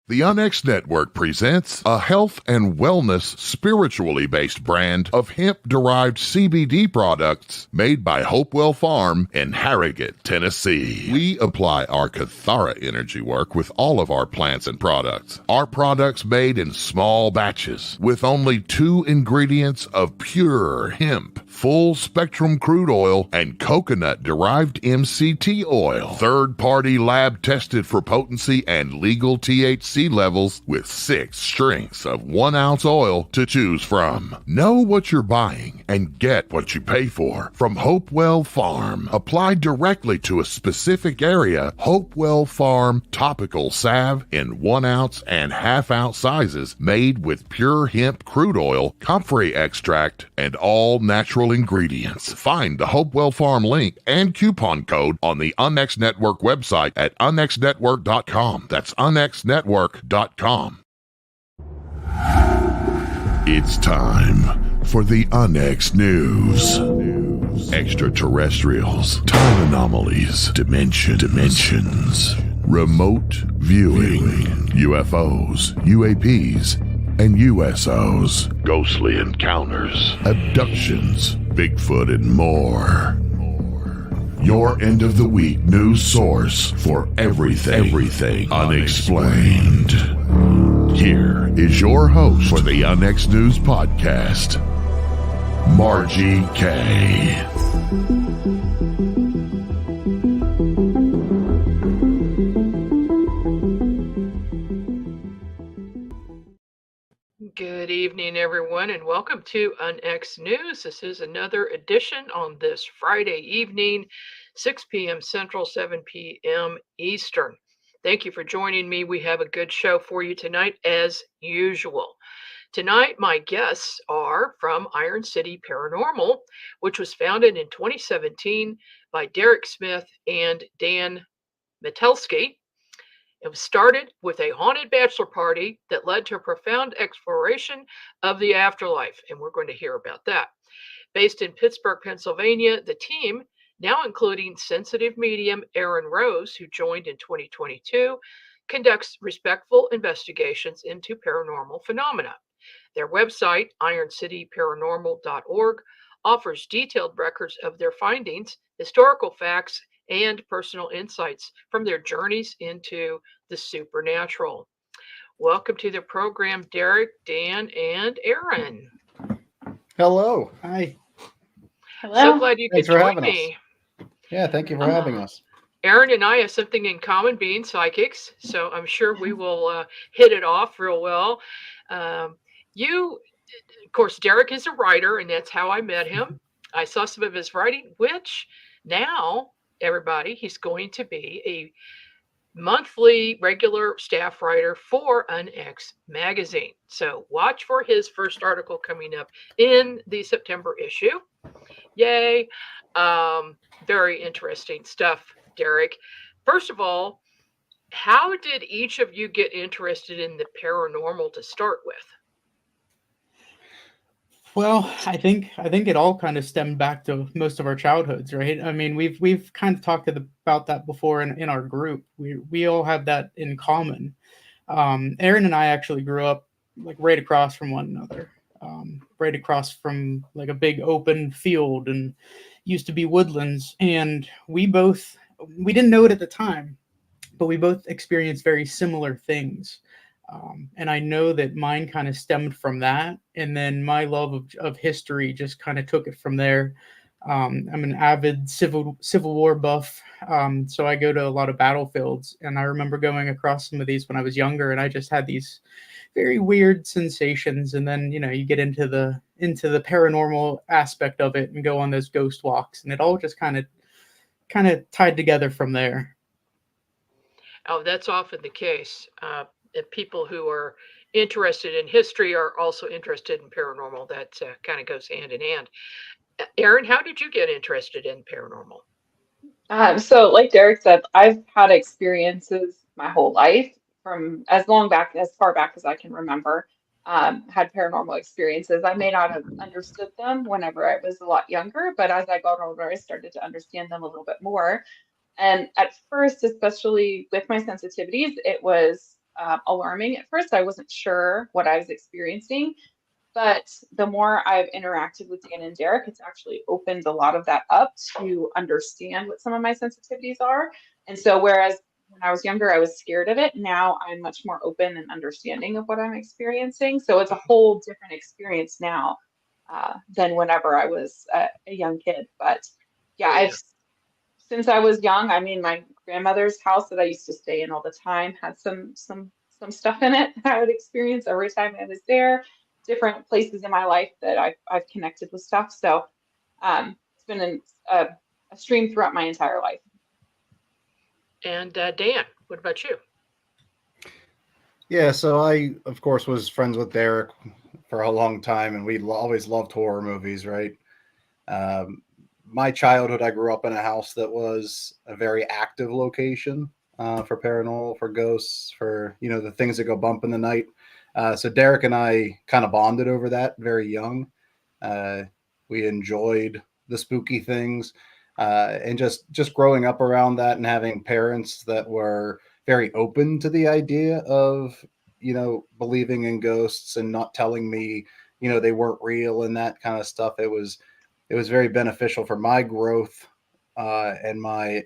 The Unx Network presents a health and wellness spiritually based brand of hemp-derived CBD products made by Hopewell Farm in Harrogate, Tennessee. We apply our Cathara energy work with all of our plants and products. Our products made in small batches with only 2 ingredients of pure hemp, full-spectrum crude oil, and coconut-derived MCT oil. Third-party lab tested for potency and legal THC levels with 6 strengths of 1 ounce oil to choose from. Know what you're buying and get what you pay for from Hopewell Farm. Applied directly to a specific area, Hopewell Farm topical salve in 1 ounce and ½ ounce sizes made with pure hemp crude oil, comfrey extract, and all natural ingredients. Find the Hopewell Farm link and coupon code on the Unx Network website at unxnetwork.com. That's unxnetwork.com. It's time for the Unx News. Extraterrestrials, time anomalies, dimensions, remote viewing, UFOs, UAPs, and USOs, ghostly encounters, abductions, Bigfoot, and more. Your end of the week news source for everything unexplained. Here is your host for the Unx News Podcast, Margie K. Good evening, everyone, and welcome to Unx News. This is another edition on this Friday evening, 6 p.m. Central, 7 p.m. Eastern. Thank you for joining me. We have a good show for you tonight, as usual. Tonight, my guests are from Iron City Paranormal, which was founded in 2017 by Derrick Smith and Dan Metelsky. It was started with a haunted bachelor party that led to a profound exploration of the afterlife, and we're going to hear about that. Based in Pittsburgh, Pennsylvania, the team, now including sensitive medium Erin Rose, who joined in 2022, conducts respectful investigations into paranormal phenomena. Their website, ironcityparanormal.org, offers detailed records of their findings, historical facts, and personal insights from their journeys into the supernatural. Welcome to the program, Derrick, Dan, and Erin. Hello. Hi. Hello. So glad you could join me. Yeah, thank you for having us. Erin and I have something in common, being psychics, so I'm sure we will hit it off real well. Of course, Derrick is a writer, and that's how I met him. I saw some of his writing, which now, everybody, he's going to be a monthly regular staff writer for Unx magazine. So watch for his first article coming up in the September issue. Yay. Very interesting stuff, Derrick. First of all, how did each of you get interested in the paranormal to start with? Well, I think it all kind of stemmed back to most of our childhoods, right? I mean, we've kind of talked about that before in our group. We all have that in common. Erin and I actually grew up like right across from one another, right across from like a big open field, and used to be woodlands. And we didn't know it at the time, but we both experienced very similar things. And I know that mine kind of stemmed from that. And then my love of history just kind of took it from there. I'm an avid Civil War buff. So I go to a lot of battlefields, and I remember going across some of these when I was younger, and I just had these very weird sensations. And then, you get into the paranormal aspect of it and go on those ghost walks, and it all just kind of tied together from there. Oh, that's often the case. People who are interested in history are also interested in paranormal. That kind of goes hand in hand. Erin, how did you get interested in paranormal? So like Derrick said, I've had experiences my whole life from as far back as I can remember. Had paranormal experiences. I may not have understood them whenever I was a lot younger, but as I got older, I started to understand them a little bit more. And at first, especially with my sensitivities, it was alarming at first. I wasn't sure what I was experiencing. But the more I've interacted with Dan and Derrick, it's actually opened a lot of that up to understand what some of my sensitivities are. And so whereas when I was younger, I was scared of it, now I'm much more open and understanding of what I'm experiencing. So it's a whole different experience now than whenever I was a young kid. But yeah, since I was young, I mean, my grandmother's house that I used to stay in all the time had some stuff in it that I would experience every time I was there. Different places in my life that I've connected with stuff. So it's been a stream throughout my entire life. And Dan, what about you? Yeah, so I, of course, was friends with Derrick for a long time, and we always loved horror movies, right? My childhood, I grew up in a house that was a very active location for paranormal, for ghosts, for, the things that go bump in the night. So Derrick and I kind of bonded over that very young. We enjoyed the spooky things, and just growing up around that and having parents that were very open to the idea of, believing in ghosts and not telling me, they weren't real and that kind of stuff. It was very beneficial for my growth and my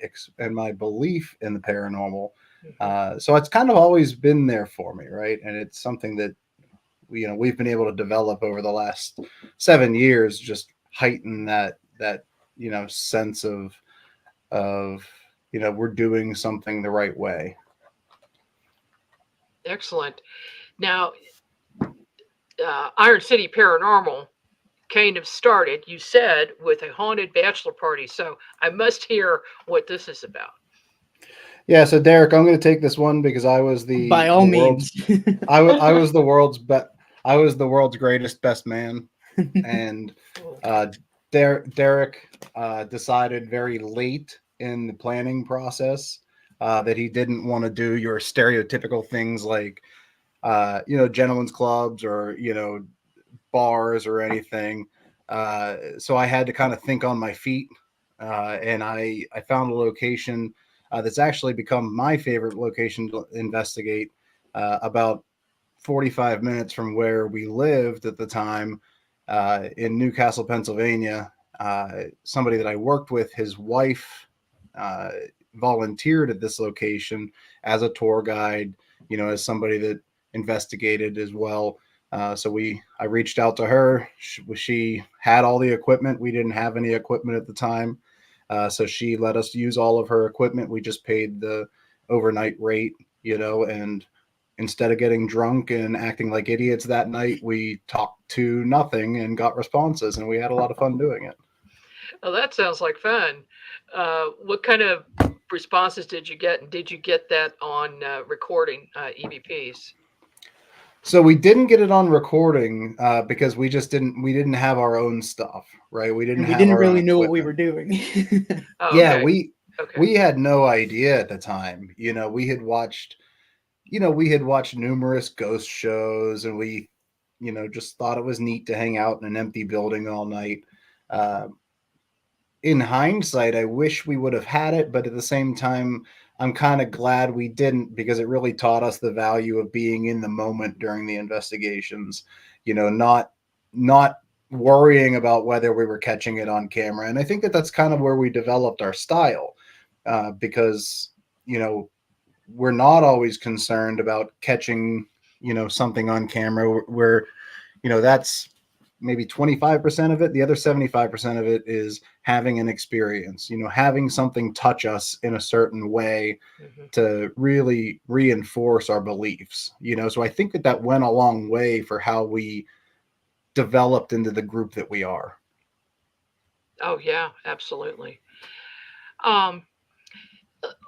belief in the paranormal. So it's kind of always been there for me, right? And it's something that we've been able to develop over the last 7 years, just heighten that sense of we're doing something the right way. Excellent. Now, Iron City Paranormal kind of started, you said, with a haunted bachelor party. So I must hear what this is about. Yeah, so Derrick, I'm going to take this one because I was by all means. I was the world's greatest best man, and Derrick decided very late in the planning process that he didn't want to do your stereotypical things like gentlemen's clubs or bars or anything. So I had to kind of think on my feet, and I found a location that's actually become my favorite location to investigate, about 45 minutes from where we lived at the time, in Newcastle, Pennsylvania. Somebody that I worked with, his wife volunteered at this location as a tour guide, as somebody that investigated as well. So I reached out to her. She had all the equipment. We didn't have any equipment at the time. So she let us use all of her equipment. We just paid the overnight rate, and instead of getting drunk and acting like idiots that night, we talked to nothing and got responses, and we had a lot of fun doing it. Oh, that sounds like fun. What kind of responses did you get? And did you get that on recording, EVPs? So we didn't get it on recording because we didn't have our own stuff, right? We didn't really know what we were doing. Oh, yeah, okay. We had no idea at the time. We had watched numerous ghost shows, and we, just thought it was neat to hang out in an empty building all night. In hindsight, I wish we would have had it, but at the same time, I'm kind of glad we didn't, because it really taught us the value of being in the moment during the investigations, not worrying about whether we were catching it on camera. And I think that that's kind of where we developed our style, because, we're not always concerned about catching, something on camera. Where, that's maybe 25% of it. The other 75% of it is having an experience, having something touch us in a certain way to really reinforce our beliefs, So I think that went a long way for how we developed into the group that we are. Oh, yeah, absolutely.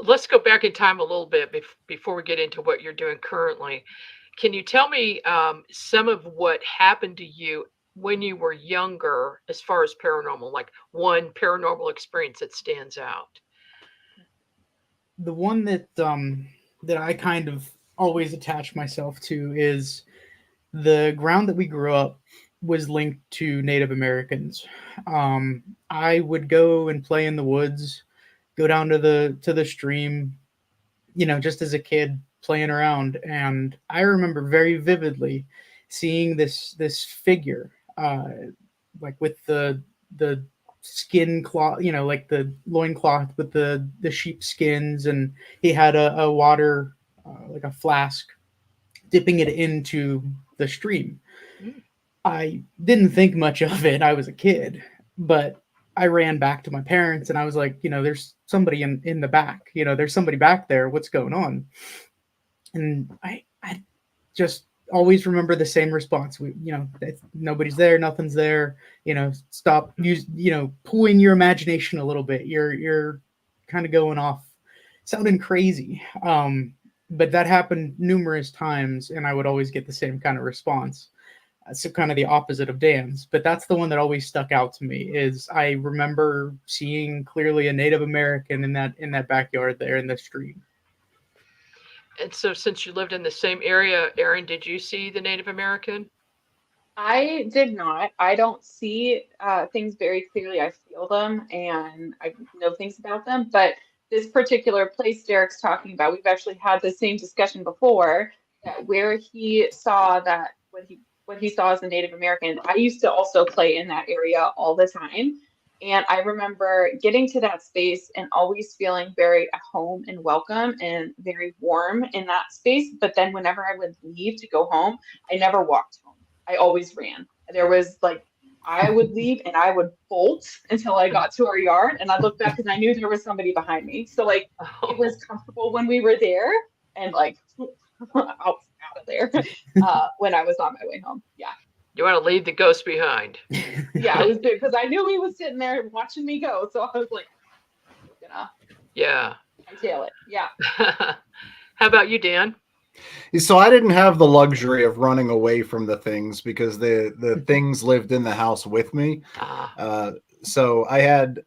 Let's go back in time a little bit before we get into what you're doing currently. Can you tell me some of what happened to you when you were younger as far as paranormal, like one paranormal experience that stands out? The one that I kind of always attach myself to is the ground that we grew up was linked to Native Americans. I would go and play in the woods, go down to the stream, just as a kid, playing around, and I remember very vividly seeing this figure, like with the skin cloth, like the loincloth with the sheep skins, and he had a water, like a flask, dipping it into the stream. Mm. I didn't think much of it. I was a kid, but I ran back to my parents and I was like, there's somebody in the back. There's somebody back there. What's going on? And I just always remember the same response. Nobody's there, nothing's there. Stop pulling your imagination a little bit. You're kind of going off, sounding crazy. But that happened numerous times, and I would always get the same kind of response. So kind of the opposite of Dan's, but that's the one that always stuck out to me. Is I remember seeing clearly a Native American in that backyard there in the stream. And so, since you lived in the same area, Erin, did you see the Native American? I did not. I don't see things very clearly. I feel them and I know things about them. But this particular place Derrick's talking about, we've actually had the same discussion before, that where he saw that what he saw as a Native American. I used to also play in that area all the time. And I remember getting to that space and always feeling very at home and welcome and very warm in that space. But then whenever I would leave to go home, I never walked home. I always ran. There was like, I would leave and I would bolt until I got to our yard, and I'd look back because I knew there was somebody behind me. So like, it was comfortable when we were there, and like out of there when I was on my way home. Yeah. You want to leave the ghost behind. Yeah, it was big because I knew he was sitting there watching me go. So I was like, yeah, hightail it. Yeah. How about you, Dan? So I didn't have the luxury of running away from the things because the things lived in the house with me. So I had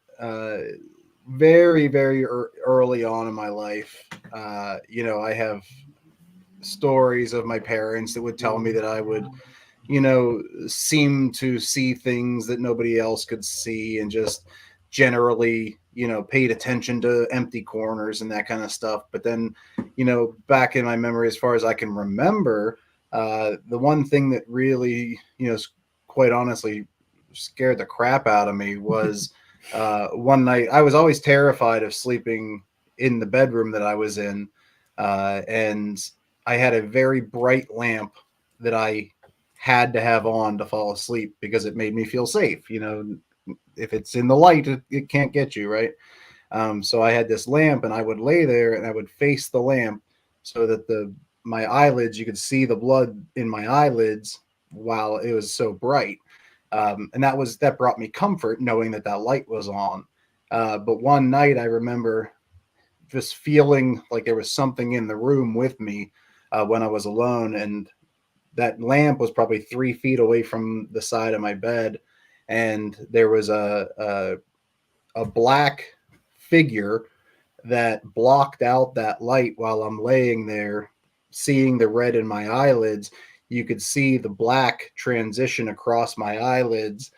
very, very early on in my life, I have stories of my parents that would tell me that I would, seem to see things that nobody else could see, and just generally, paid attention to empty corners and that kind of stuff. But then, back in my memory, as far as I can remember, the one thing that really, quite honestly scared the crap out of me was one night. I was always terrified of sleeping in the bedroom that I was in. And I had a very bright lamp that I had to have on to fall asleep because it made me feel safe. If it's in the light, it can't get you, right? So I had this lamp, and I would lay there and I would face the lamp so that my eyelids, you could see the blood in my eyelids while it was so bright. And that brought me comfort, knowing that light was on. But one night I remember just feeling like there was something in the room with me when I was alone, and that lamp was probably 3 feet away from the side of my bed, and there was a black figure that blocked out that light while I'm laying there, seeing the red in my eyelids. You could see the black transition across my eyelids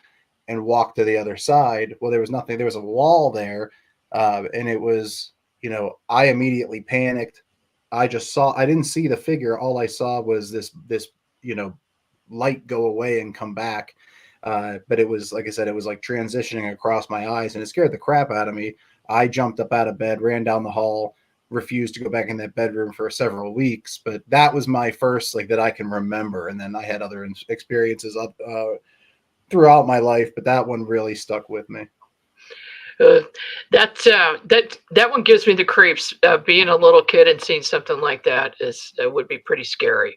and walk to the other side. Well, there was nothing. There was a wall there, and it was, I immediately panicked. I didn't see the figure. All I saw was this light go away and come back. But it was, like I said, it was like transitioning across my eyes, and it scared the crap out of me. I jumped up out of bed, ran down the hall, refused to go back in that bedroom for several weeks. But that was my first, that I can remember. And then I had other experiences throughout my life, but that one really stuck with me. That one gives me the creeps. Being a little kid and seeing something like that would be pretty scary.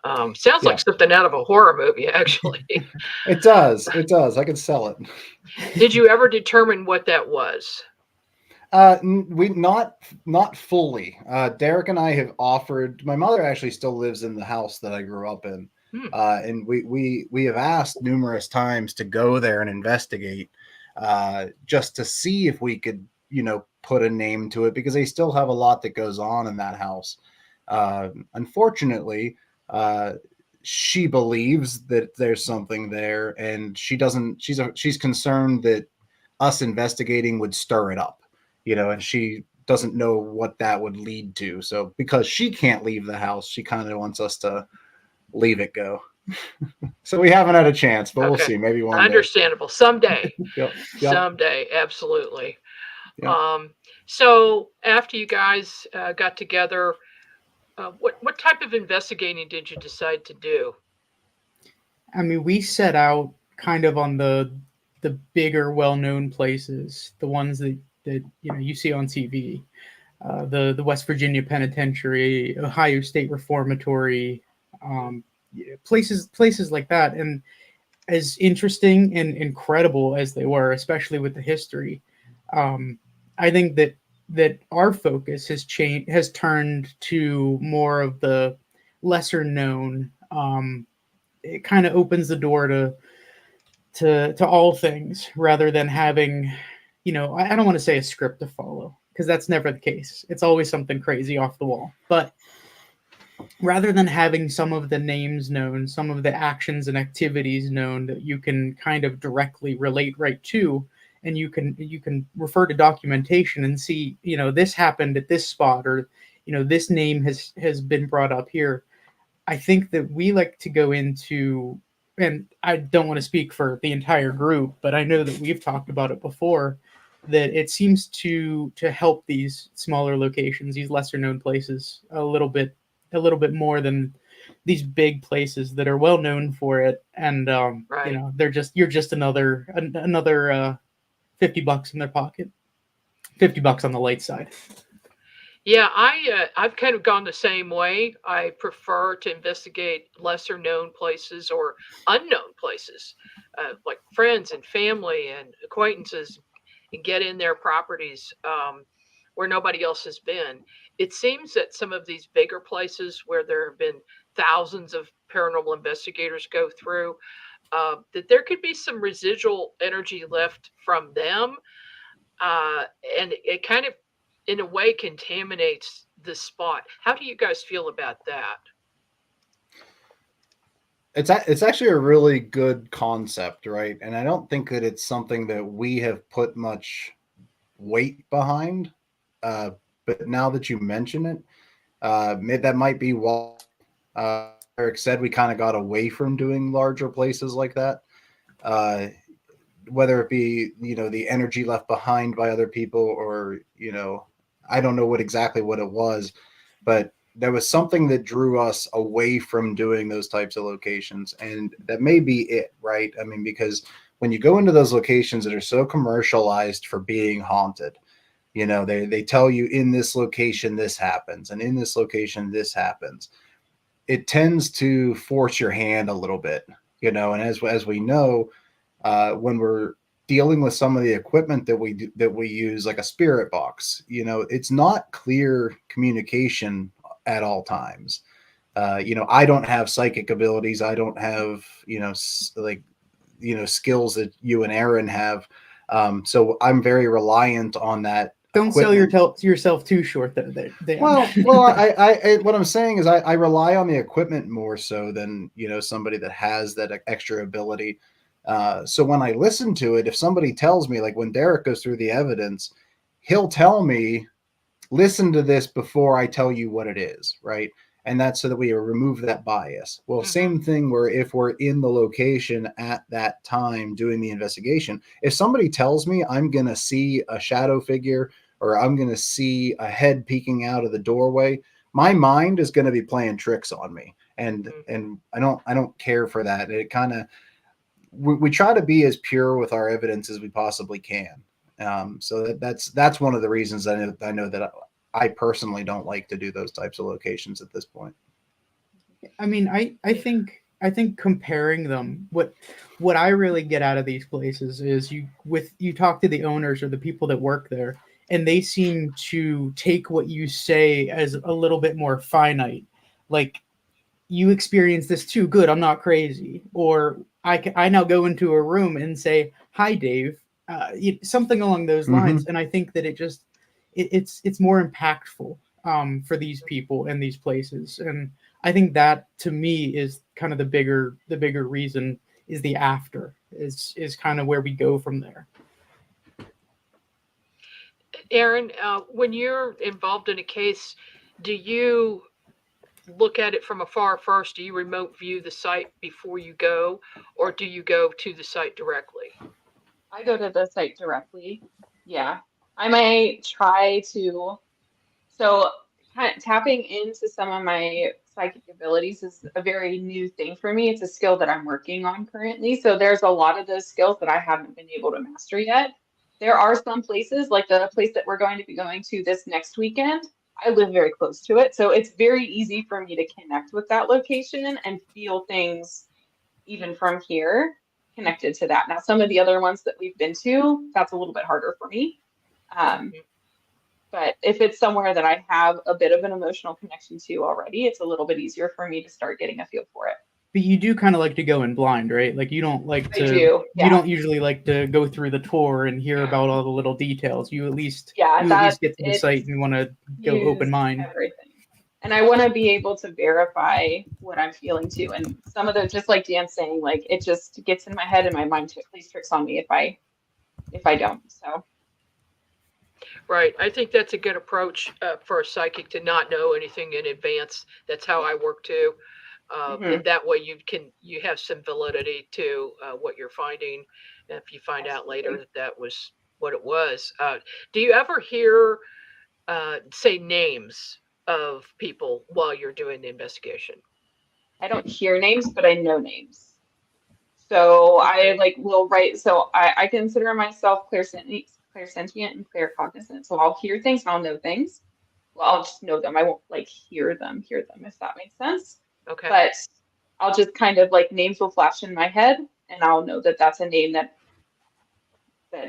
Sounds like something out of a horror movie, actually. It does. I could sell it. Did you ever determine what that was? We not fully. Derrick and I have offered. My mother actually still lives in the house that I grew up in, and we have asked numerous times to go there and investigate, just to see if we could, put a name to it, because they still have a lot that goes on in that house. Unfortunately, she believes that there's something there, and she doesn't. She's concerned that us investigating would stir it up. And she doesn't know what that would lead to. So because she can't leave the house, she kind of wants us to leave it go. So we haven't had a chance, but we'll see. Maybe one day. Understandable. Someday. Yep. Someday. Absolutely. Yep. So after you guys got together, what type of investigating did you decide to do? I mean, we set out kind of on the bigger, well-known places, the ones that you see on TV, the West Virginia Penitentiary, Ohio State Reformatory, places like that. And as interesting and incredible as they were, especially with the history, I think that our focus has turned to more of the lesser known. It kind of opens the door to all things rather than having, I don't want to say a script to follow, because that's never the case. It's always something crazy off the wall. But rather than having some of the names known, some of the actions and activities known that you can kind of directly relate right to, and you can refer to documentation and see, this happened at this spot, or this name has been brought up here. I think that we like to go into, and I don't want to speak for the entire group, but I know that we've talked about it before, that it seems to help these smaller locations, these lesser known places, a little bit more than these big places that are well known for it. And Right. you're just another $50 in their pocket, $50 on the light side. Yeah, I've kind of gone the same way. I prefer to investigate lesser known places or unknown places, like friends and family and acquaintances, and get in their properties where nobody else has been. It seems that some of these bigger places where there have been thousands of paranormal investigators go through, that there could be some residual energy left from them, and it kind of in a way contaminates the spot. How do you guys feel about that? It's actually a really good concept, right? And I don't think that it's something that we have put much weight behind. But now that you mention it, that might be why Eric said we kind of got away from doing larger places like that. Whether it be, the energy left behind by other people, or, I don't know exactly what it was, but there was something that drew us away from doing those types of locations. And that may be it, right? I mean, because when you go into those locations that are so commercialized for being haunted, they tell you in this location, this happens, and in this location, this happens. It tends to force your hand a little bit, and as we know, when we're dealing with some of the equipment that we use, like a spirit box, it's not clear communication at all times. I don't have psychic abilities. I don't have, skills that you and Erin have. So I'm very reliant on that. Don't equipment. sell yourself too short, though. Well, I what I'm saying is I rely on the equipment more so than, somebody that has that extra ability. So when I listen to it, if somebody tells me, like when Derrick goes through the evidence, he'll tell me, listen to this before I tell you what it is, right? And that's so that we remove that bias. Well, same thing where if we're in the location at that time doing the investigation, if somebody tells me I'm going to see a shadow figure or I'm going to see a head peeking out of the doorway, my mind is going to be playing tricks on me. And I don't care for that. It kind of, we try to be as pure with our evidence as we possibly can. So that's one of the reasons I know that I personally don't like to do those types of locations at this point. I mean, I think comparing them, what I really get out of these places is you talk to the owners or the people that work there, and they seem to take what you say as a little bit more finite. Like, you experience this too. Good, I'm not crazy. Or I now go into a room and say, "Hi, Dave," something along those lines. And I think that it's more impactful for these people and these places. And I think that, to me, is kind of the bigger reason, is the after is kind of where we go from there. Erin, when you're involved in a case, do you look at it from afar first? Do you remote view the site before you go, or do you go to the site directly? I go to the site directly. Yeah. I might try to. So tapping into some of my psychic abilities is a very new thing for me. It's a skill that I'm working on currently. So there's a lot of those skills that I haven't been able to master yet. There are some places, like the place that we're going to be going to this next weekend. I live very close to it. So it's very easy for me to connect with that location and feel things even from here connected to that. Now, some of the other ones that we've been to, that's a little bit harder for me. But if it's somewhere that I have a bit of an emotional connection to already, it's a little bit easier for me to start getting a feel for it. But you do kind of like to go in blind, right? Like you don't like to. I do. Yeah. You don't usually like to go through the tour and hear about all the little details. You at least at least get to the site and want to go open mind. Everything. And I want to be able to verify what I'm feeling too. And some of those, just like Dan's saying, like it just gets in my head and my mind plays tricks on me if I don't. So. Right. I think that's a good approach for a psychic, to not know anything in advance. That's how I work too. And that way you have some validity to what you're finding. And if you find out later that was what it was. Do you ever hear say names of people while you're doing the investigation? I don't hear names, but I know names. So I will write. So I consider myself clairsentient and claircognizant. So I'll hear things and I'll know things. Well, I'll just know them. I won't hear them, if that makes sense. Okay. But I'll just kind of names will flash in my head and I'll know that that's a name that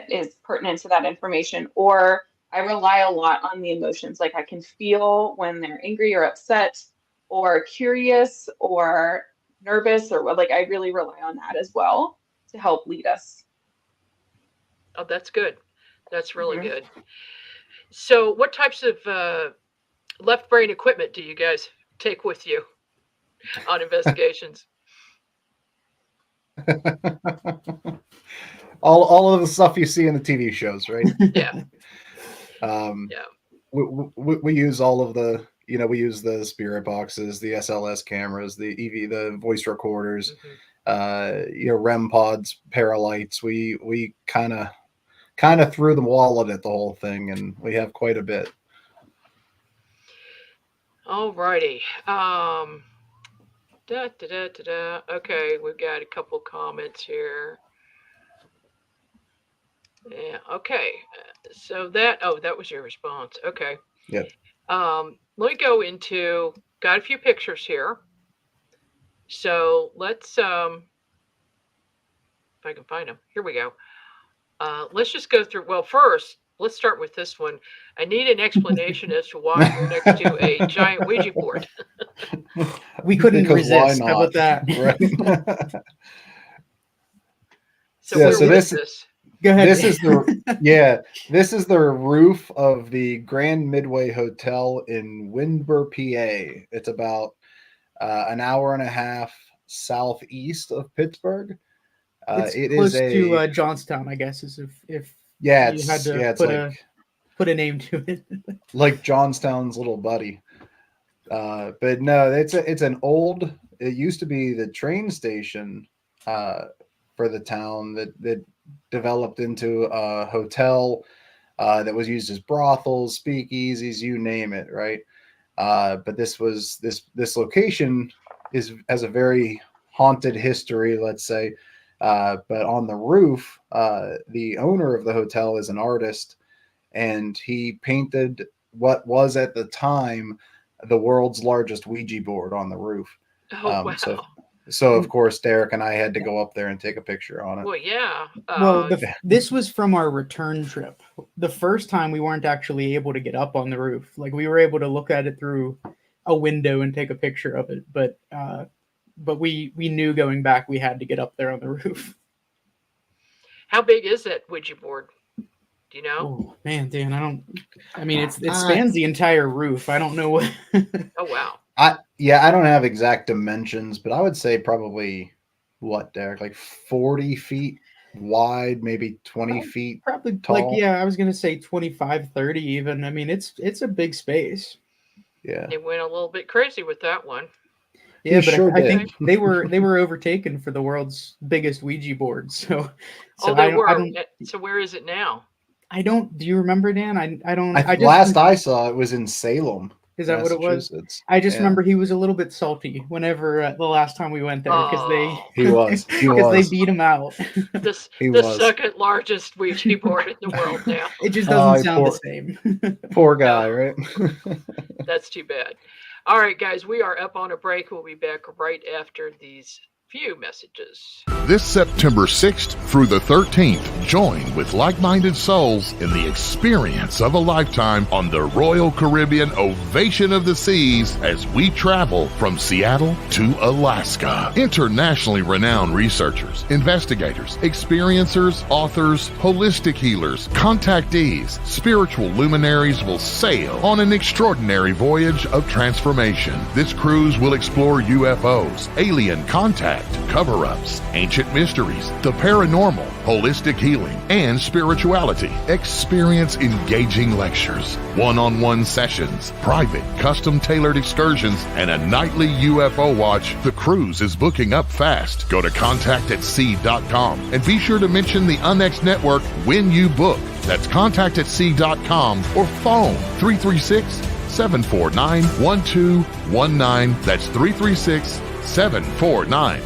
is pertinent to that information. Or I rely a lot on the emotions. Like I can feel when they're angry or upset or curious or nervous, or I really rely on that as well to help lead us. Oh, that's good. That's really good. So what types of left brain equipment do you guys take with you on investigations? all of the stuff you see in the TV shows, right? Yeah. We use all of the, we use the spirit boxes, the SLS cameras, the EV, the voice recorders, REM pods, paralights. We kind of threw the wallet at the whole thing, and we have quite a bit. All righty. Okay, we've got a couple comments here. Yeah. Okay. So that was your response. Okay. Yeah. Let me go into, got a few pictures here. So let's if I can find them. Here we go. Let's just go through. Well, first, let's start with this one. I need an explanation as to why you're next to a giant Ouija board. We couldn't resist. How about that? Right. So this is. Go ahead. This is the roof of the Grand Midway Hotel in Windber, PA. It's about an hour and a half southeast of Pittsburgh. It's close to Johnstown, I guess, is if you had to put a name to it. Like Johnstown's little buddy. But no, it's an old. It used to be the train station for the town that developed into a hotel that was used as brothels, speakeasies, you name it, right? But this location has a very haunted history, let's say. But on the roof, the owner of the hotel is an artist, and he painted what was at the time the world's largest Ouija board on the roof. Oh, wow. So of course, Derrick and I had to go up there and take a picture on it. Well, yeah. This was from our return trip. The first time we weren't actually able to get up on the roof. We were able to look at it through a window and take a picture of it, but we knew going back we had to get up there on the roof. How big is that Ouija board? Do you know? Oh man, Dan, it spans the entire roof. I don't know what. Oh wow. I don't have exact dimensions, but I would say probably what, Derrick, 40 feet wide, maybe 20 feet Probably tall. I was gonna say 25, 30 even. I mean, it's a big space. Yeah. They went a little bit crazy with that one. Yeah, but sure I did. think they were overtaken for the world's biggest Ouija board. So They I were. don't So where is it now? do you remember, Dan? I don't. I just last I saw it was in Salem. Is that what it was? Massachusetts. I just Yeah. remember he was a little bit salty whenever the last time we went there because He was. they beat him out. The second largest Ouija board in the world now. It just doesn't sound the same. Poor guy, right? That's too bad. All right, guys, we are up on a break. We'll be back right after these few messages. This September 6th through the 13th, join with like-minded souls in the experience of a lifetime on the Royal Caribbean Ovation of the Seas as we travel from Seattle to Alaska. Internationally renowned researchers, investigators, experiencers, authors, holistic healers, contactees, spiritual luminaries will sail on an extraordinary voyage of transformation. This cruise will explore UFOs, alien contact, cover-ups, ancient mysteries, the paranormal, holistic healing, and spirituality. Experience engaging lectures, one-on-one sessions, private, custom-tailored excursions, and a nightly UFO watch. The cruise is booking up fast. Go to contactatsea.com and be sure to mention the UNX Network when you book. That's contactatsea.com or phone 336-749-1219. That's 336-749-1219.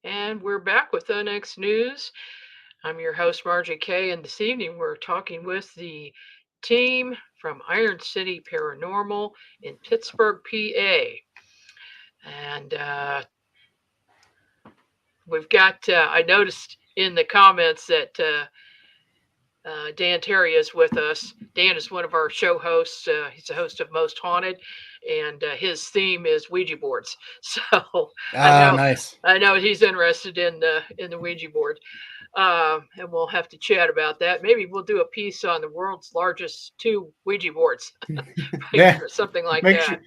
And we're back with UNX News. I'm your host, Margie Kay, and this evening we're talking with the team from Iron City Paranormal in Pittsburgh, PA. And we've got, I noticed in the comments that Dan Terry is with us. Dan is one of our show hosts. He's the host of Most Haunted, and his theme is Ouija boards. So nice. I know he's interested in the Ouija board, and we'll have to chat about that. Maybe we'll do a piece on the world's largest 2 Ouija boards, Yeah, or something like that.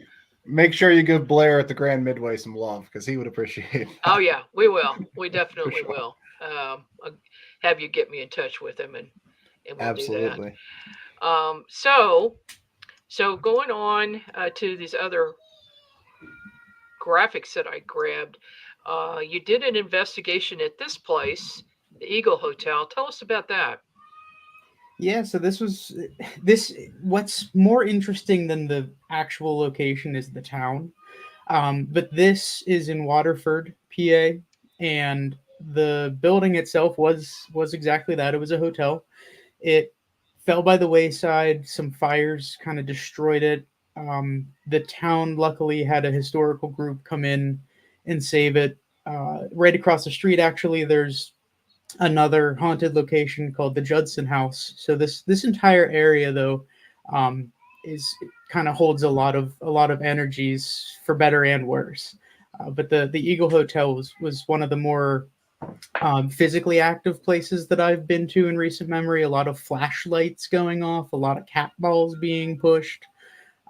Make sure you give Blair at the Grand Midway some love because he would appreciate it. Oh yeah, we will. We definitely will. I'll have you get me in touch with him, and we'll Absolutely. do that. So going on to these other graphics that I grabbed, you did an investigation at this place, the Eagle Hotel. Tell us about that. Yeah, so what's more interesting than the actual location is the town. But this is in Waterford, PA, and the building itself was exactly that. It was a hotel. It fell by the wayside. Some fires kind of destroyed it. The town luckily had a historical group come in and save it. Right across the street, actually, there's another haunted location called the Judson House. So this entire area, though, is kind of holds a lot of energies for better and worse. But the Eagle Hotel was one of the more physically active places that I've been to in recent memory. A lot of flashlights going off, a lot of cat balls being pushed.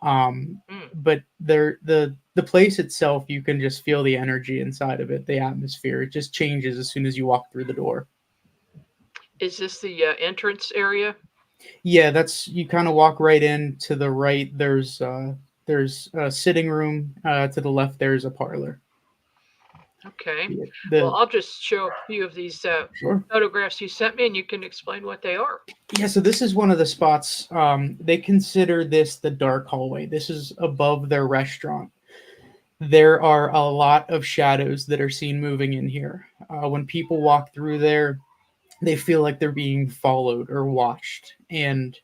But the place itself, you can just feel the energy inside of it, the atmosphere. It just changes as soon as you walk through the door. Is this the entrance area? Yeah, that's you kind of walk right in. To the right, there's a sitting room. To the left, there's a parlor. Okay. The, Well, I'll just show a few of these sure. photographs you sent me, and you can explain what they are. Yeah, so this is one of the spots. They consider this the dark hallway. This is above their restaurant. There are a lot of shadows that are seen moving in here. When people walk through there, they feel like they're being followed or watched, and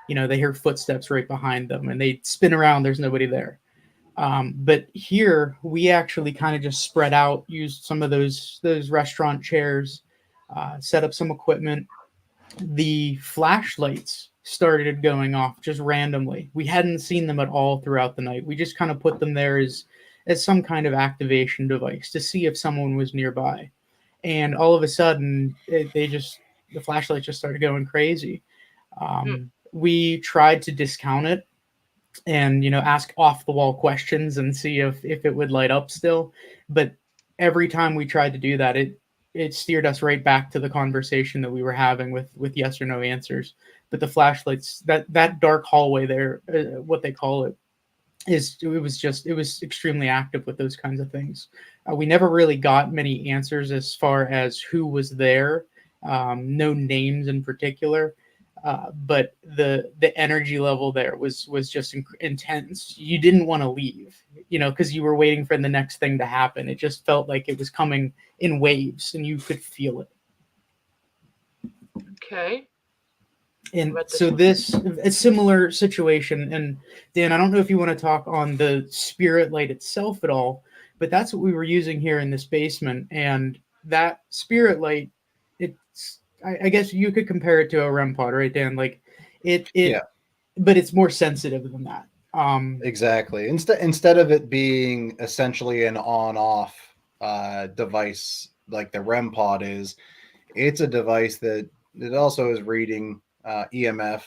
they hear footsteps right behind them, and they spin around. There's nobody there. But here we actually kind of just spread out, used some of those restaurant chairs, set up some equipment. The flashlights started going off just randomly. We hadn't seen them at all throughout the night. We just kind of put them there as some kind of activation device to see if someone was nearby. And all of a sudden, the flashlights just started going crazy. We tried to discount it and ask off the wall questions and see if it would light up still, but every time we tried to do that, it steered us right back to the conversation that we were having with yes or no answers. But the flashlights, that dark hallway there, what they call it, it was extremely active with those kinds of things. We never really got many answers as far as who was there, no names in particular. But the energy level there was just intense. You didn't want to leave, because you were waiting for the next thing to happen. It just felt like it was coming in waves, and you could feel it. Okay. And so this a similar situation. And Dan, I don't know if you want to talk on the spirit light itself at all, but that's what we were using here in this basement. And that spirit light, I guess you could compare it to a REM pod, right, Dan? Like yeah. But it's more sensitive than that. Exactly. Instead of it being essentially an on-off device like the REM pod is, it's a device that it also is reading EMF,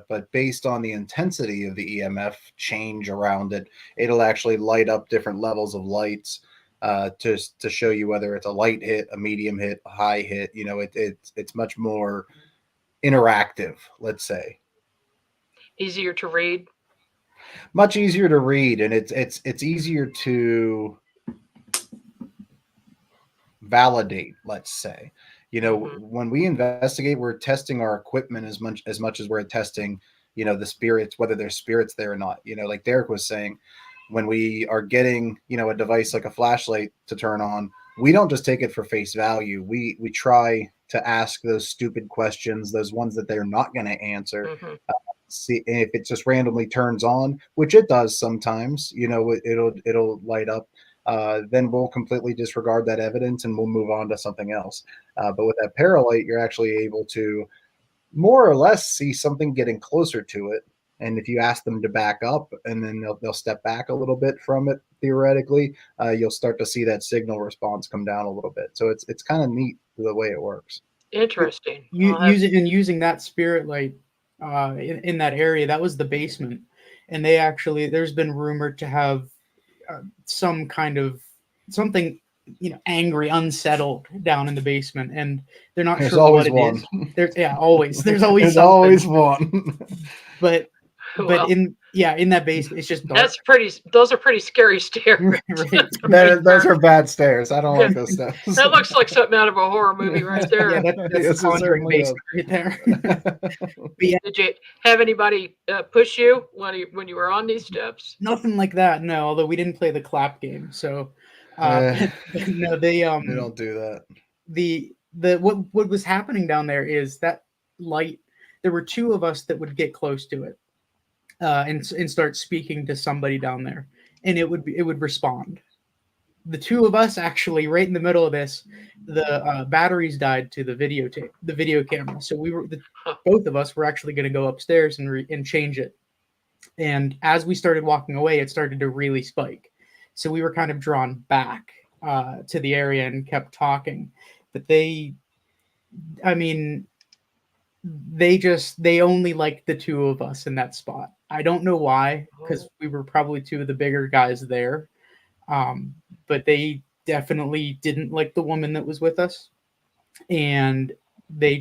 but based on the intensity of the EMF change around it, it'll actually light up different levels of lights. To show you whether it's a light hit, a medium hit, a high hit. It's much more interactive, let's say. Easier to read. Much easier to read, and it's easier to validate, let's say. When we investigate, we're testing our equipment as much as we're testing, the spirits, whether there's spirits there or not. Like Derrick was saying, when we are getting, a device like a flashlight to turn on, we don't just take it for face value. We try to ask those stupid questions, those ones that they're not going to answer. See if it just randomly turns on, which it does sometimes. It'll light up. Then we'll completely disregard that evidence and we'll move on to something else. But with that paralight, you're actually able to more or less see something getting closer to it. And if you ask them to back up and then they'll step back a little bit from it, theoretically, you'll start to see that signal response come down a little bit. So it's kind of neat the way it works. Interesting. Using that spirit light in that area, that was the basement. And there's been rumored to have some kind of something, angry, unsettled down in the basement, and they're not sure what it is. There's always always one. But in that basement, it's just dark. Those are pretty scary stairs. Right. Those are bad stairs. I don't like those stairs. That looks like something out of a horror movie right there. Yeah, that's Conjuring basement right there. Did you have anybody push you when you were on these steps? Nothing like that, no. Although we didn't play the clap game, so no, they don't do that. What was happening down there is that light there were two of us that would get close to it and start speaking to somebody down there, and it would respond. The two of us actually, right in the middle of this, the batteries died to the video camera. So both of us were actually going to go upstairs and change it. And as we started walking away, it started to really spike. So we were kind of drawn back to the area and kept talking. But they only liked the two of us in that spot. I don't know why, because we were probably two of the bigger guys there. But they definitely didn't like the woman that was with us. And they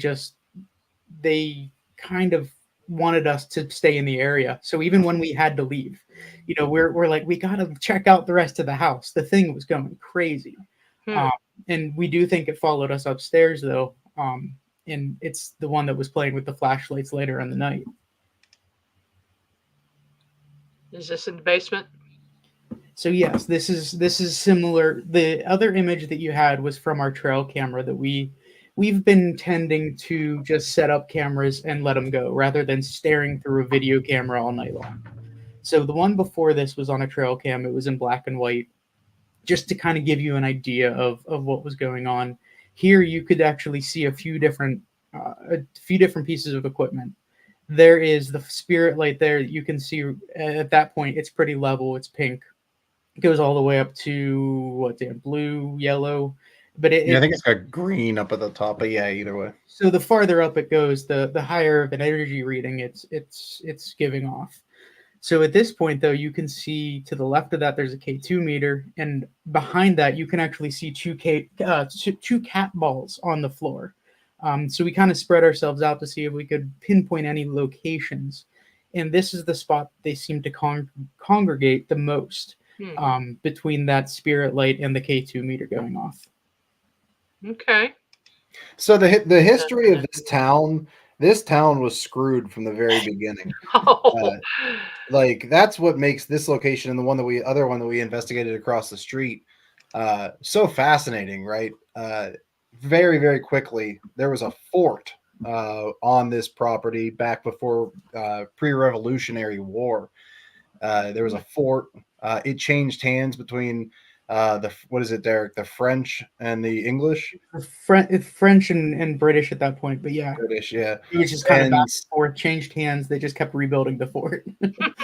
kind of wanted us to stay in the area. So even when we had to leave, we're like, we got to check out the rest of the house. The thing was going crazy. And we do think it followed us upstairs though. And it's the one that was playing with the flashlights later in the night. Is this in the basement? So yes, this is similar. The other image that you had was from our trail camera that we've been tending to just set up cameras and let them go rather than staring through a video camera all night long. So the one before this was on a trail cam. It was in black and white, just to kind of give you an idea of what was going on. Here you could actually see a few different pieces of equipment. There is the spirit light there. You can see at that point it's pretty level. It's pink. It goes all the way up to blue, yellow, but I think it's got green up at the top. But yeah, either way. So the farther up it goes, the higher of an energy reading it's giving off. So at this point, though, you can see to the left of that there's a K2 meter, and behind that you can actually see two cat balls on the floor. So we kind of spread ourselves out to see if we could pinpoint any locations, and this is the spot they seem to congregate the most. Between that spirit light and the K2 meter going off. Okay. So the history of this town was screwed from the very beginning. Like that's what makes this location and the other one that we investigated across the street so fascinating, right? Very, very quickly, there was a fort on this property back before pre-Revolutionary War. There was a fort. It changed hands between what is it, Derrick? The French and the English? French and British at that point, but yeah. British, yeah. It was just kind of back and forth, changed hands. They just kept rebuilding the fort.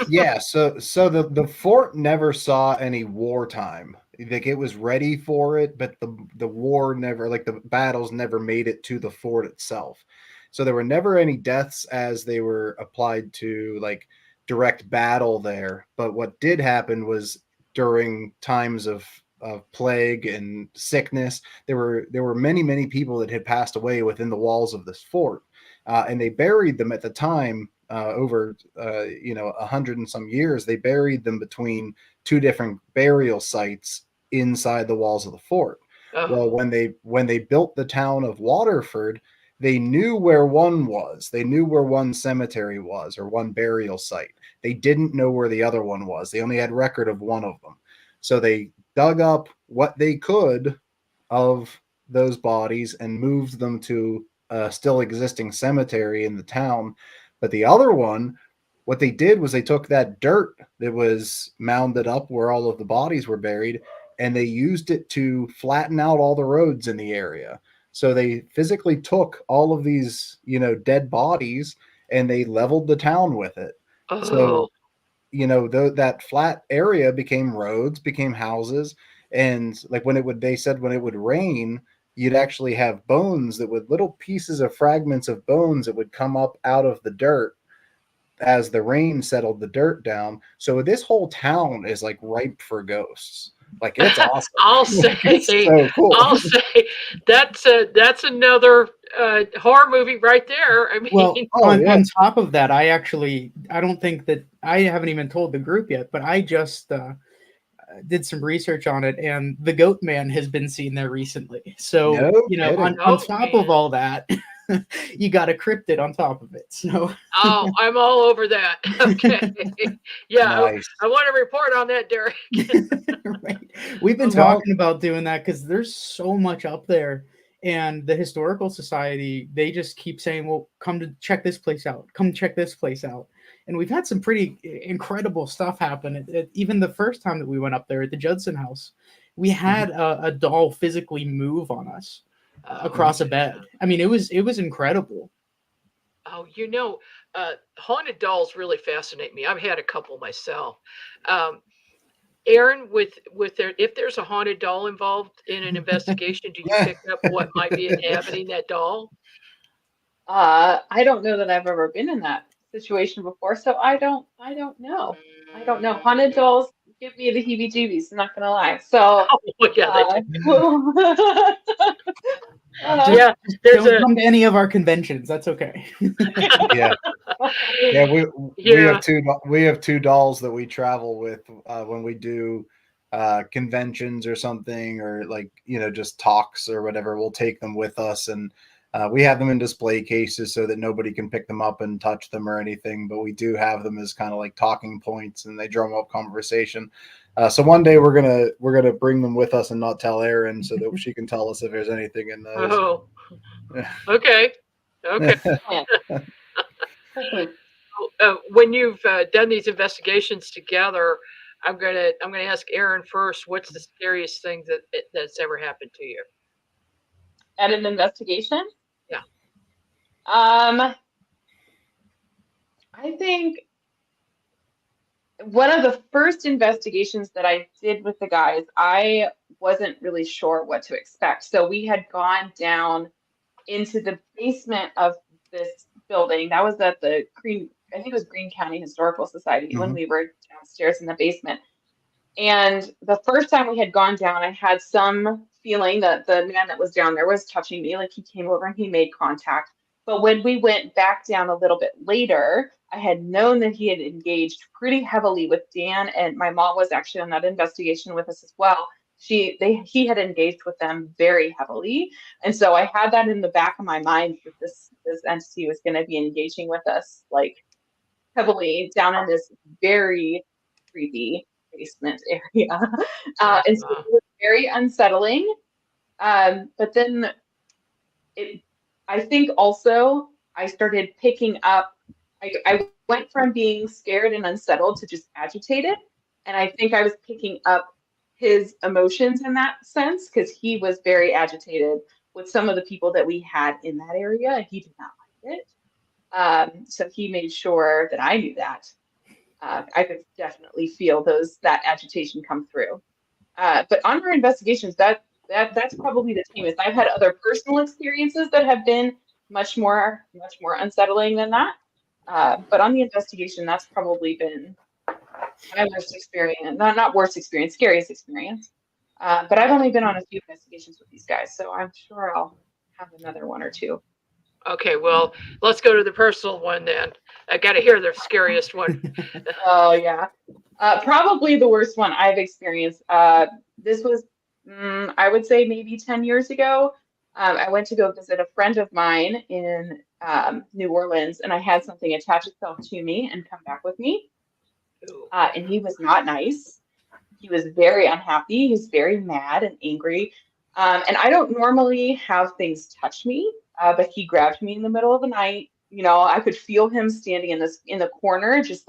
Yeah, so the fort never saw any wartime. Like it was ready for it, but the war never, like the battles never made it to the fort itself. So there were never any deaths as they were applied to like direct battle there. But what did happen was during times of plague and sickness, there were many people that had passed away within the walls of this fort, and they buried them at the time over 100 and some years. They buried them between two different burial sites inside the walls of the fort. Well, when they built the town of Waterford, they knew where one was. They knew where one cemetery was or one burial site. They didn't know where the other one was. They only had record of one of them. So they dug up what they could of those bodies and moved them to a still existing cemetery in the town. But the other one, what they did was they took that dirt that was mounded up where all of the bodies were buried, and they used it to flatten out all the roads in the area. So they physically took all of these, dead bodies, and they leveled the town with it. So, that flat area became roads, became houses. And like they said when it would rain, you'd actually have bones little pieces of fragments of bones that would come up out of the dirt as the rain settled the dirt down. So this whole town is like ripe for ghosts. Like it's awesome. I'll say, so cool. I'll say that's another horror movie right there. I mean, well, on top of that, I don't think that I haven't even told the group yet, but I just did some research on it, and the Goat Man has been seen there recently. So on top of all that, you got a cryptid on top of it. So I'm all over that. Okay, yeah, nice. I want to report on that, Derrick. Right. We've been talking about doing that because there's so much up there, And the historical society, they just keep saying, well, come to check this place out, come check this place out. And we've had some pretty incredible stuff happen. Even the first time that we went up there at the Judson House, we had a doll physically move on us across a bed. I mean, it was incredible. Oh, haunted dolls really fascinate me. I've had a couple myself. Erin, if there's a haunted doll involved in an investigation, do you pick up what might be inhabiting that doll? I don't know that I've ever been in that situation before, so I don't know. I don't know. Haunted dolls give me the heebie-jeebies, I'm not gonna lie. So yeah, yeah, don't come to any of our conventions. That's okay. Yeah, we have two dolls that we travel with when we do conventions or something, or like just talks or whatever. We'll take them with us, and we have them in display cases so that nobody can pick them up and touch them or anything. But we do have them as kind of like talking points, and they drum up conversation. So one day we're gonna bring them with us and not tell Erin, so that she can tell us if there's anything in those. Oh, okay. When you've done these investigations together, I'm gonna ask Erin first. What's the scariest thing that's ever happened to you at an investigation? Yeah. I think one of the first investigations that I did with the guys, I wasn't really sure what to expect. So we had gone down into the basement of this building. That was at the I think it was Greene County Historical Society, when we were downstairs in the basement. And the first time we had gone down, I had some feeling that the man that was down there was touching me. Like, he came over and he made contact. But when we went back down a little bit later, I had known that he had engaged pretty heavily with Dan, and my mom was actually on that investigation with us as well. He had engaged with them very heavily. And so I had that in the back of my mind, that this entity was going to be engaging with us like heavily down in this very creepy basement area. And so it was very unsettling. But then I think also I started picking up, I went from being scared and unsettled to just agitated. And I think I was picking up his emotions in that sense, because he was very agitated with some of the people that we had in that area. He did not like it. So he made sure that I knew that. I could definitely feel that agitation come through. But on our investigations, that's probably the tamest. I've had other personal experiences that have been much more unsettling than that. But on the investigation, that's probably been my worst experience. Not worst experience, scariest experience. But I've only been on a few investigations with these guys, so I'm sure I'll have another one or two. Okay, well, let's go to the personal one then. I got to hear the scariest one. Oh, yeah. Probably the worst one I've experienced. This was, I would say, maybe 10 years ago. I went to go visit a friend of mine in New Orleans, and I had something attach itself to me and come back with me. And he was not nice. He was very unhappy. He was very mad and angry. And I don't normally have things touch me, but he grabbed me in the middle of the night. I could feel him standing in the corner, just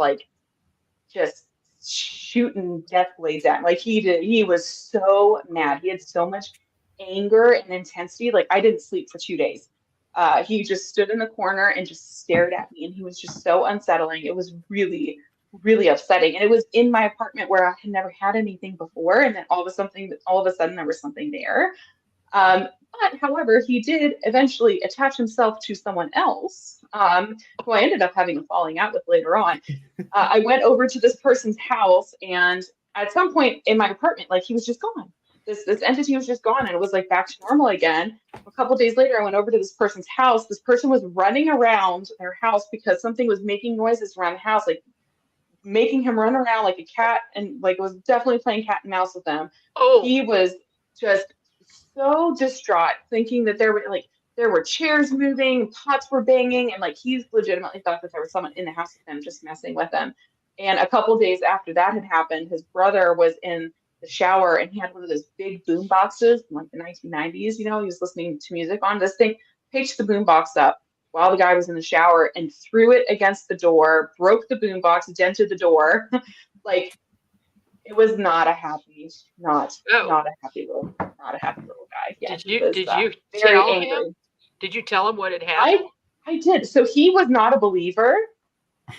shooting death blades at me. Like, he was so mad. He had so much anger and intensity. Like, I didn't sleep for 2 days. He just stood in the corner and just stared at me, and he was just so unsettling. It was really, really upsetting. And it was in my apartment where I had never had anything before, and then all of a sudden there was something there. But however, he did eventually attach himself to someone else, who I ended up having a falling out with later on. I went over to this person's house, and at some point in my apartment, like, he was just gone. This entity was just gone, and it was like back to normal again. A couple days later, I went over to this person's house. This person was running around their house because something was making noises around the house, like making him run around like a cat, and like was definitely playing cat and mouse with them. Oh. He was just so distraught, thinking that there were chairs moving, pots were banging, and like he legitimately thought that there was someone in the house with him just messing with him. And a couple days after that had happened, his brother was in the shower, and he had one of those big boom boxes from like the 1990s. You know, he was listening to music on this thing, picked the boom box up while the guy was in the shower and threw it against the door, broke the boom box, dented the door. Like, it was not a happy, not a happy little guy. Yeah, Did you very tell angry. him? Did you tell him what had happened? I did. So he was not a believer,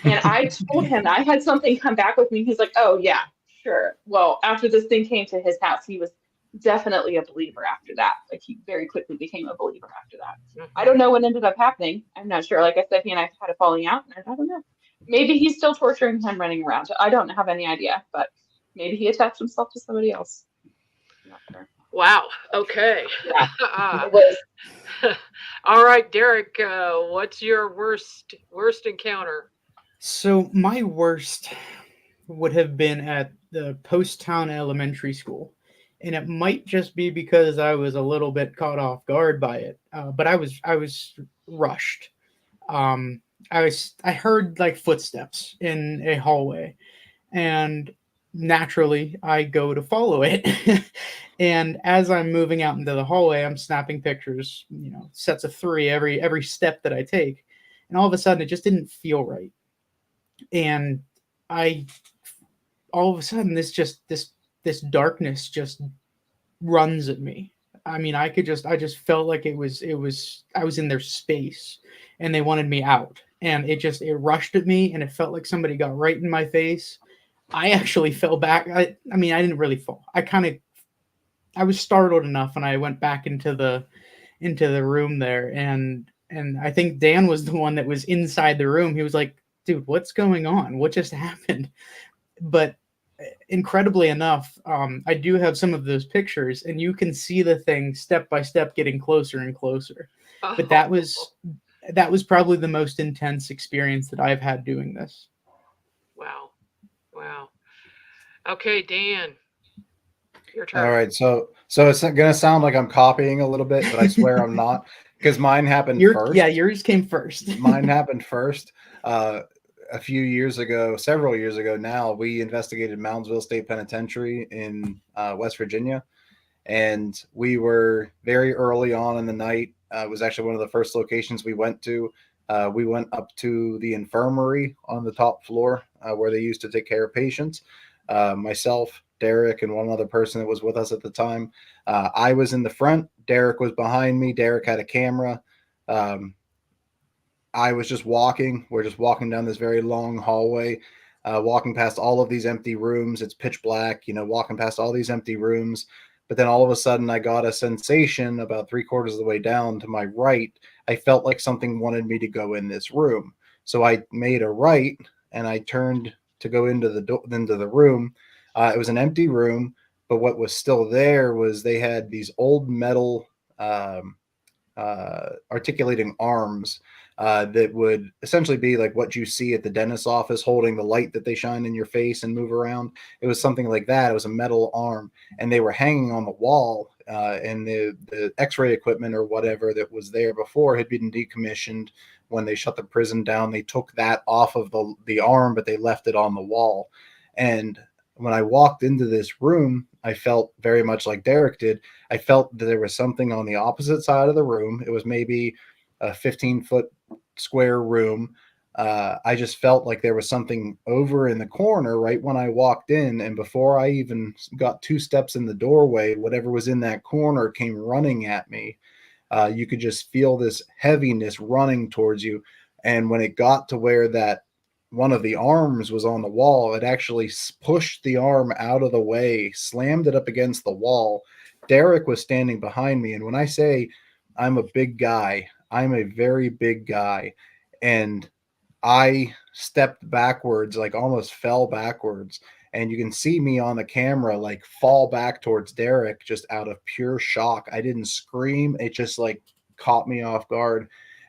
and I told him I had something come back with me. He's like, "Oh yeah, sure." Well, after this thing came to his house, he was definitely a believer after that. Like, he very quickly became a believer after that. I don't know what ended up happening. I'm not sure. Like I said, he and I had a falling out, and I don't know. Maybe he's still torturing him running around. I don't have any idea, but maybe he attached himself to somebody else. I'm not sure. Wow. Okay. Yeah, it was. All right, Derrick. What's your worst encounter? So my worst would have been at the Post Town Elementary School, and it might just be because I was a little bit caught off guard by it. But I was rushed. I heard like footsteps in a hallway, and naturally I go to follow it. And as I'm moving out into the hallway, I'm snapping pictures, sets of 3 every step that I take. And all of a sudden it just didn't feel right. And all of a sudden this darkness just runs at me. I mean, I just felt like I was in their space and they wanted me out. And it rushed at me, and it felt like somebody got right in my face. I actually fell back. I mean, I didn't really fall. I was startled enough, and I went back into the room there, and I think Dan was the one that was inside the room. He was like, "Dude, what's going on? What just happened?" But incredibly enough, I do have some of those pictures, and you can see the thing step by step getting closer and closer. But that was probably the most intense experience that I've had doing this. Wow. Okay, Dan, your turn. All right, so it's gonna sound like I'm copying a little bit, but I swear I'm not, because mine happened first. Yeah, yours came first. Mine happened first. A few years ago, several years ago now, we investigated Moundsville State Penitentiary in West Virginia, and we were very early on in the night. It was actually one of the first locations we went to. We went up to the infirmary on the top floor where they used to take care of patients. Myself, Derrick, and one other person that was with us at the time. I was in the front. Derrick was behind me. Derrick had a camera. I was just walking. We're just walking down this very long hallway, walking past all of these empty rooms. It's pitch black, walking past all these empty rooms. But then all of a sudden I got a sensation about 3/4 of the way down to my right. I felt like something wanted me to go in this room. So I made a right and I turned to go into the room. It was an empty room, but what was still there was they had these old metal articulating arms that would essentially be like what you see at the dentist's office, holding the light that they shine in your face and move around. It was something like that. It was a metal arm, and they were hanging on the wall, and the x-ray equipment or whatever that was there before had been decommissioned. When they shut the prison down, they took that off of the arm, but they left it on the wall. And when I walked into this room, I felt very much like Derrick did. I felt that there was something on the opposite side of the room. It was maybe a 15-foot square room. I just felt like there was something over in the corner right when I walked in. And before I even got 2 steps in the doorway, whatever was in that corner came running at me. You could just feel this heaviness running towards you. And when it got to where that one of the arms was on the wall, it actually pushed the arm out of the way, slammed it up against the wall. Derrick was standing behind me. And when I say I'm a big guy, I'm a very big guy. And I stepped backwards, like almost fell backwards. And you can see me on the camera, like fall back towards Derrick just out of pure shock. I didn't scream. It just like caught me off guard.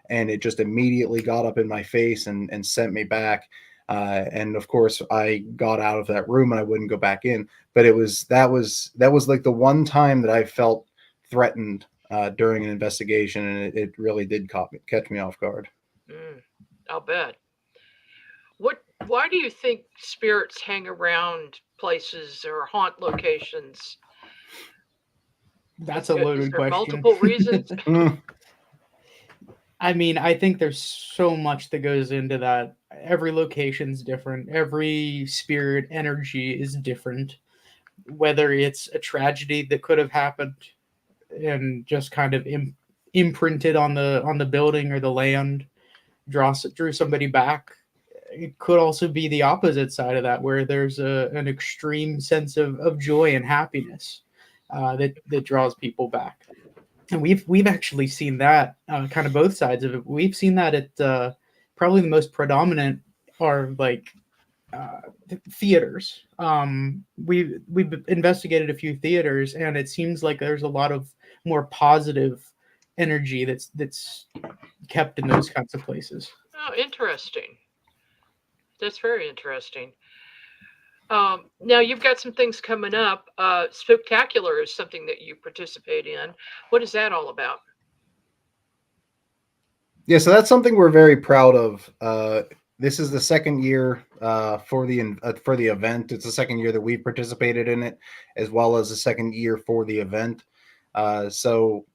And it just immediately got up in my face and sent me back. And of course, I got out of that room and I wouldn't go back in. But that was like the one time that I felt threatened during an investigation, and it really did catch me off guard. I'll bet. Why do you think spirits hang around places or haunt locations? That's a Is loaded there question. multiple reasons? I mean, I think there's so much that goes into that. Every location's different. Every spirit energy is different. Whether it's a tragedy that could have happened and just kind of imprinted on the building or the land, drew somebody back. It could also be the opposite side of that, where there's an extreme sense of joy and happiness that draws people back. And we've actually seen that kind of both sides of it. We've seen that at probably the most predominant are like theaters. We've investigated a few theaters, and it seems like there's a lot of more positive energy that's kept in those kinds of places. Oh, interesting. That's very interesting. Now you've got some things coming up. Spooktacular is something that you participate in. What is that all about? Yeah, so that's something we're very proud of. This is the second year for the event. It's the second year that we've participated in it, as well as the second year for the event. So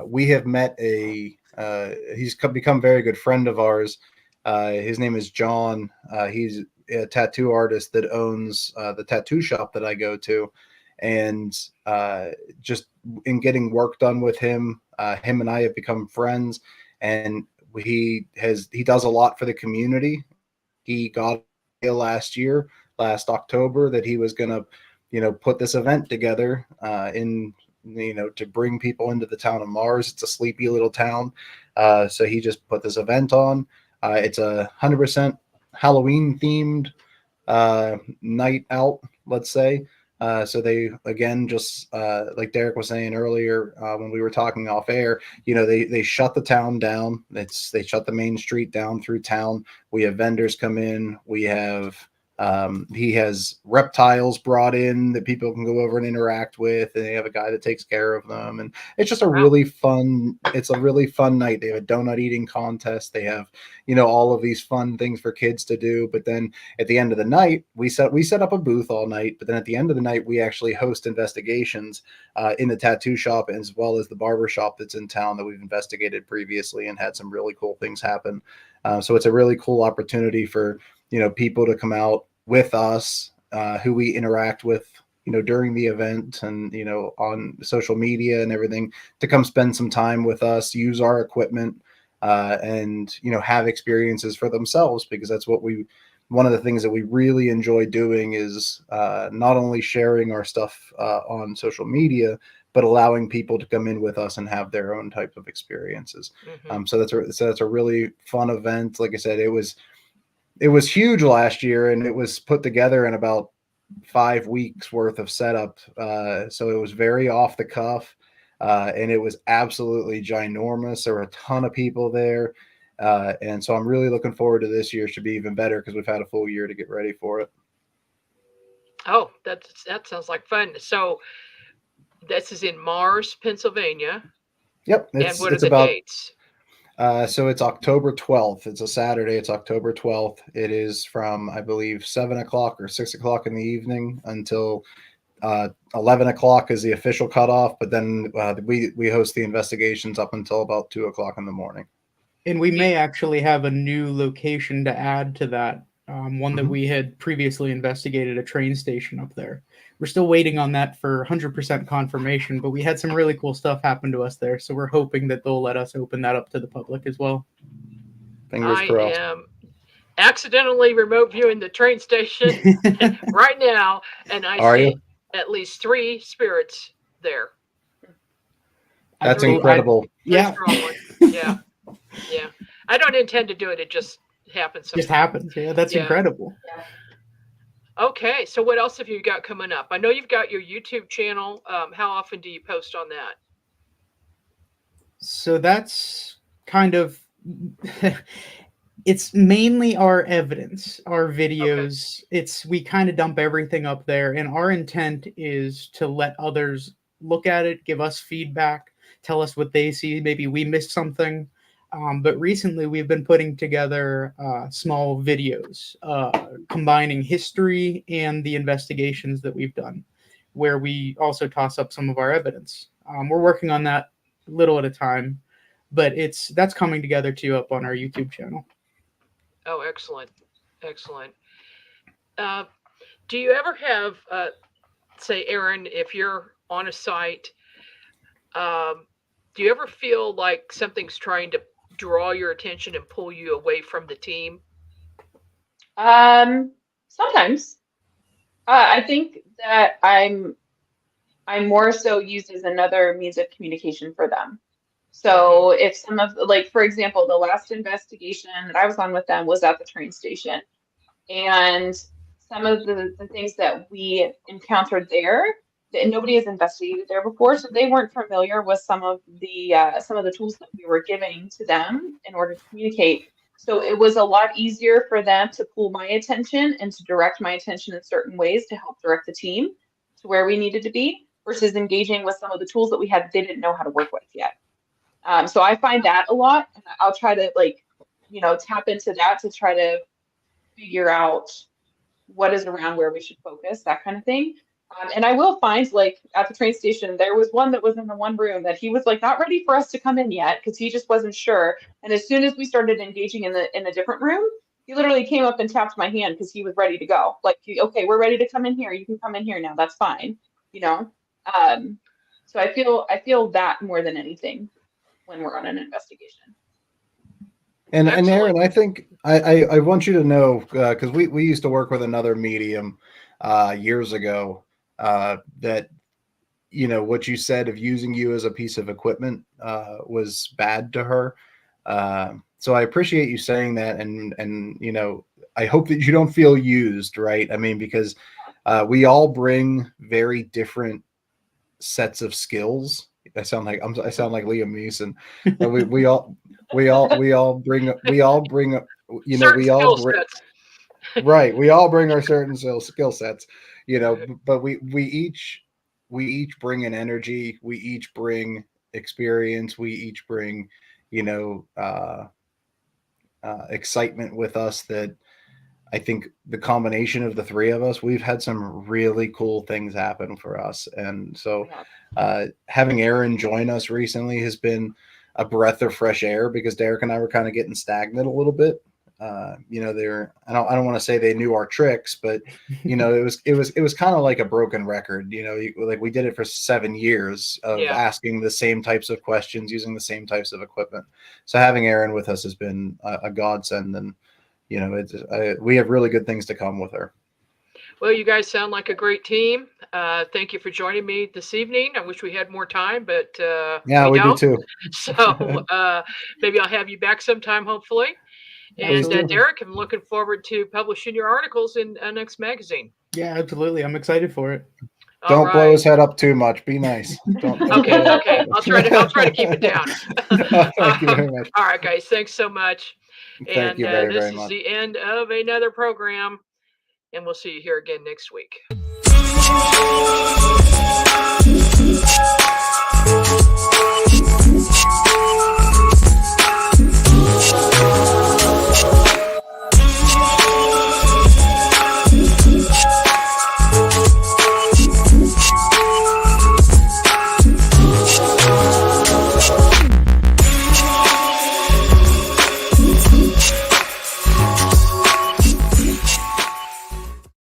we have met he's become a very good friend of ours. His name is John. He's a tattoo artist that owns the tattoo shop that I go to. And just in getting work done with him, him and I have become friends. And he does a lot for the community. He got last October, that he was going to, put this event together to bring people into the town of Mars. It's a sleepy little town. So he just put this event on. It's a 100% Halloween themed night out, let's say. So they, again, just like Derrick was saying earlier when we were talking off air, they shut the town down. They shut the main street down through town. We have vendors come in. We have he has reptiles brought in that people can go over and interact with, and they have a guy that takes care of them. And it's just a really fun night. They have a donut eating contest. They have, all of these fun things for kids to do. But then at the end of the night, we set up a booth all night. But then at the end of the night, we actually host investigations in the tattoo shop, as well as the barber shop that's in town that we've investigated previously and had some really cool things happen. So it's a really cool opportunity for people to come out with us, who we interact with, during the event and, on social media and everything, to come spend some time with us, use our equipment, and, have experiences for themselves, because that's one of the things that we really enjoy doing is not only sharing our stuff on social media, but allowing people to come in with us and have their own type of experiences. Mm-hmm. So that's a really fun event. Like I said, it was huge last year, and it was put together in about 5 weeks worth of setup. So it was very off the cuff, and it was absolutely ginormous. There were a ton of people there. And so I'm really looking forward to this year. Should be even better because we've had a full year to get ready for it. Oh, that sounds like fun. So this is in Mars, Pennsylvania. Yep. And what are the dates? So it's October 12th. It's a Saturday. It's October 12th. It is from, I believe, 7 o'clock or 6 o'clock in the evening until 11 o'clock is the official cutoff. But then we host the investigations up until about 2 o'clock in the morning. And we may actually have a new location to add to that. One that we had previously investigated, a train station up there. We're still waiting on that for 100% confirmation, but we had some really cool stuff happen to us there. So we're hoping that they'll let us open that up to the public as well. Fingers crossed. I am accidentally remote viewing the train station right now, and I see at least 3 spirits there. That's incredible. Yeah. Yeah. Yeah. I don't intend to do it. It just happens. Just happens. Yeah, that's incredible. Yeah. Okay, so what else have you got coming up? I know you've got your YouTube channel. How often do you post on that? So that's kind of it's mainly our evidence, our videos. Okay. We kind of dump everything up there, and our intent is to let others look at it, give us feedback, tell us what they see. Maybe we missed something. But recently, we've been putting together small videos combining history and the investigations that we've done, where we also toss up some of our evidence. We're working on that little at a time, but that's coming together too up on our YouTube channel. Oh, excellent. Excellent. Do you ever have, say, Erin, if you're on a site, do you ever feel like something's trying to draw your attention and pull you away from the team? Sometimes. I think that I'm more so used as another means of communication for them. So if some of, like, for example, the last investigation that I was on with them was at the train station. And some of the things that we encountered there, that nobody has investigated there before, so they weren't familiar with some of the tools that we were giving to them in order to communicate. So it was a lot easier for them to pull my attention and to direct my attention in certain ways to help direct the team to where we needed to be, versus engaging with some of the tools that we had they didn't know how to work with yet. So I find that a lot, and I'll try to, like, tap into that to try to figure out what is around where we should focus, that kind of thing. And I will find, like, at the train station, there was one that was in the one room that he was, like, not ready for us to come in yet because he just wasn't sure. And as soon as we started engaging in a different room, he literally came up and tapped my hand because he was ready to go. Like, okay, we're ready to come in here. You can come in here now. That's fine. So I feel that more than anything when we're on an investigation. And Erin, I think I want you to know, because we used to work with another medium years ago, that what you said of using you as a piece of equipment was bad to her. So I appreciate you saying that, and I hope that you don't feel used, right? I mean, because we all bring very different sets of skills. I sound like Liam Neeson. We all bring right. We all bring our certain skill sets, but we each bring an energy. We each bring experience. We each bring, excitement with us that I think the combination of the three of us, we've had some really cool things happen for us. And so having Erin join us recently has been a breath of fresh air, because Derrick and I were kind of getting stagnant a little bit. I don't want to say they knew our tricks, but it was kind of like a broken record. Like we did it for 7 years of asking the same types of questions, using the same types of equipment. So having Erin with us has been a godsend, and we have really good things to come with her. Well, you guys sound like a great team. Thank you for joining me this evening. I wish we had more time, but we do too. So maybe I'll have you back sometime, hopefully. And Derrick, I'm looking forward to publishing your articles in next magazine. Yeah, absolutely. I'm excited for it. Don't blow his head up too much. Be nice. Okay. I'll try to keep it down. Thank you very much. All right, guys. Thanks so much. Thank you very, this very much. is the end of another program, and we'll see you here again next week.